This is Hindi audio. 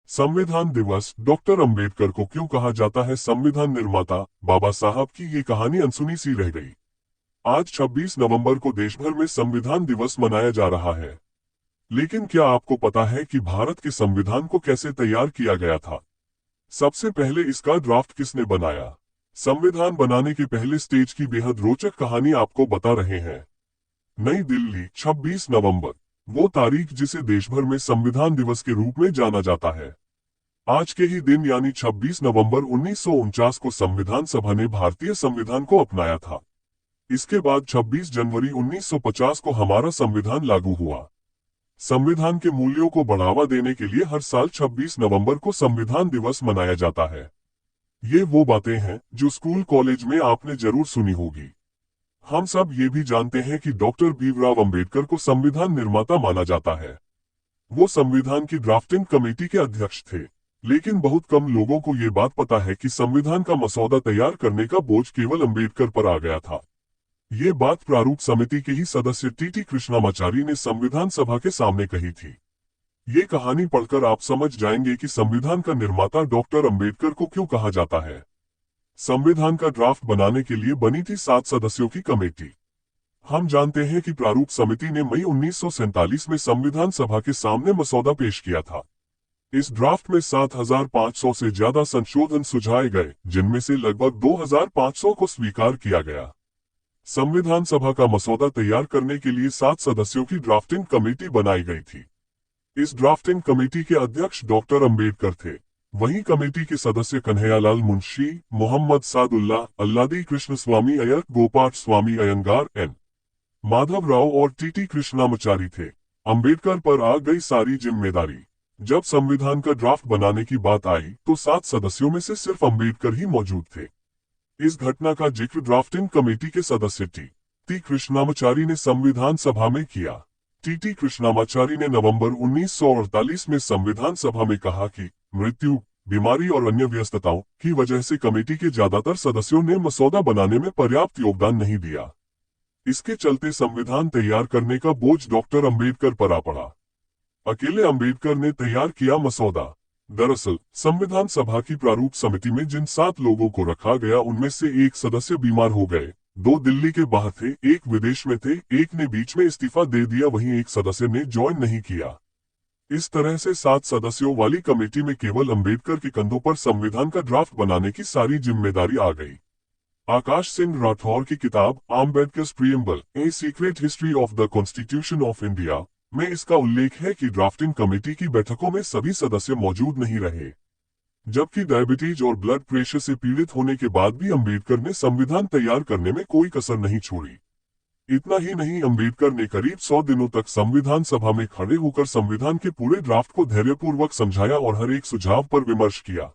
संविधान दिवस। डॉक्टर अंबेडकर को क्यों कहा जाता है संविधान निर्माता? बाबा साहब की ये कहानी अनसुनी सी रह गई। आज 26 नवंबर को देश भर में संविधान दिवस मनाया जा रहा है। लेकिन क्या आपको पता है कि भारत के संविधान को कैसे तैयार किया गया था? सबसे पहले इसका ड्राफ्ट किसने बनाया? संविधान बनाने के पहले स्टेज की बेहद रोचक कहानी आपको बता रहे हैं। नई दिल्ली, 26 नवंबर, वो तारीख जिसे देश भर में संविधान दिवस के रूप में जाना जाता है। आज के ही दिन यानी 26 नवंबर 1949 को संविधान सभा ने भारतीय संविधान को अपनाया था। इसके बाद 26 जनवरी 1950 को हमारा संविधान लागू हुआ। संविधान के मूल्यों को बढ़ावा देने के लिए हर साल 26 नवंबर को संविधान दिवस मनाया जाता है। ये वो बातें हैं जो स्कूल कॉलेज में आपने जरूर सुनी होगी। हम सब ये भी जानते हैं कि डॉक्टर भीमराव अंबेडकर को संविधान निर्माता माना जाता है। वो संविधान की ड्राफ्टिंग कमेटी के अध्यक्ष थे। लेकिन बहुत कम लोगों को ये बात पता है कि संविधान का मसौदा तैयार करने का बोझ केवल अंबेडकर पर आ गया था। ये बात प्रारूप समिति के ही सदस्य टी कृष्णामाचारी ने संविधान सभा के सामने कही थी। ये कहानी पढ़कर आप समझ जाएंगे कि संविधान का निर्माता डॉक्टर अंबेडकर को क्यों कहा जाता है। संविधान का ड्राफ्ट बनाने के लिए बनी थी 7 सदस्यों की कमेटी। हम जानते हैं कि प्रारूप समिति ने मई 1947 में संविधान सभा के सामने मसौदा पेश किया था। इस ड्राफ्ट में 7,500 से ज्यादा संशोधन सुझाए गए, जिनमें से लगभग 2,500 को स्वीकार किया गया। संविधान सभा का मसौदा तैयार करने के लिए 7 सदस्यों की ड्राफ्टिंग कमेटी बनाई गई थी। इस ड्राफ्टिंग कमेटी के अध्यक्ष डॉक्टर अंबेडकर थे। वहीं कमेटी के सदस्य कन्हैयालाल मुंशी, मोहम्मद सादुल्ला, अल्लादी कृष्ण स्वामी अय्यर, गोपाल स्वामी अयंगार, एन माधव राव और टी कृष्णामाचारी थे। अंबेडकर पर आ गई सारी जिम्मेदारी। जब संविधान का ड्राफ्ट बनाने की बात आई तो 7 सदस्यों में से सिर्फ अंबेडकर ही मौजूद थे। इस घटना का जिक्र ड्राफ्टिंग कमेटी के सदस्य टी कृष्णामाचारी ने संविधान सभा में किया। टी कृष्णामाचारी ने नवंबर 1948 में संविधान सभा में कहा कि मृत्यु, बीमारी और अन्य व्यस्तताओं की वजह से कमेटी के ज्यादातर सदस्यों ने मसौदा बनाने में पर्याप्त योगदान नहीं दिया। इसके चलते संविधान तैयार करने का बोझ डॉक्टर अंबेडकर पर आ पड़ा। अकेले अंबेडकर ने तैयार किया मसौदा। दरअसल संविधान सभा की प्रारूप समिति में जिन 7 लोगों को रखा गया उनमें से एक सदस्य बीमार हो गए, 2 दिल्ली के बाहर थे, एक विदेश में थे, एक ने बीच में इस्तीफा दे दिया, वहीं एक सदस्य ने ज्वाइन नहीं किया। इस तरह से 7 सदस्यों वाली कमेटी में केवल अंबेडकर के कंधों पर संविधान का ड्राफ्ट बनाने की सारी जिम्मेदारी आ गई। आकाश सिंह राठौर की किताब Ambedkar's preamble, a secret history of the constitution of India में इसका उल्लेख है कि ड्राफ्टिंग कमेटी की बैठकों में सभी सदस्य मौजूद नहीं रहे। जबकि डायबिटीज और ब्लड प्रेशर से पीड़ित होने के बाद भी अंबेडकर ने संविधान तैयार करने में कोई कसर नहीं छोड़ी। इतना ही नहीं, अंबेडकर ने करीब 100 दिनों तक संविधान सभा में खड़े होकर संविधान के पूरे ड्राफ्ट को धैर्यपूर्वक समझाया और हर एक सुझाव पर विमर्श किया।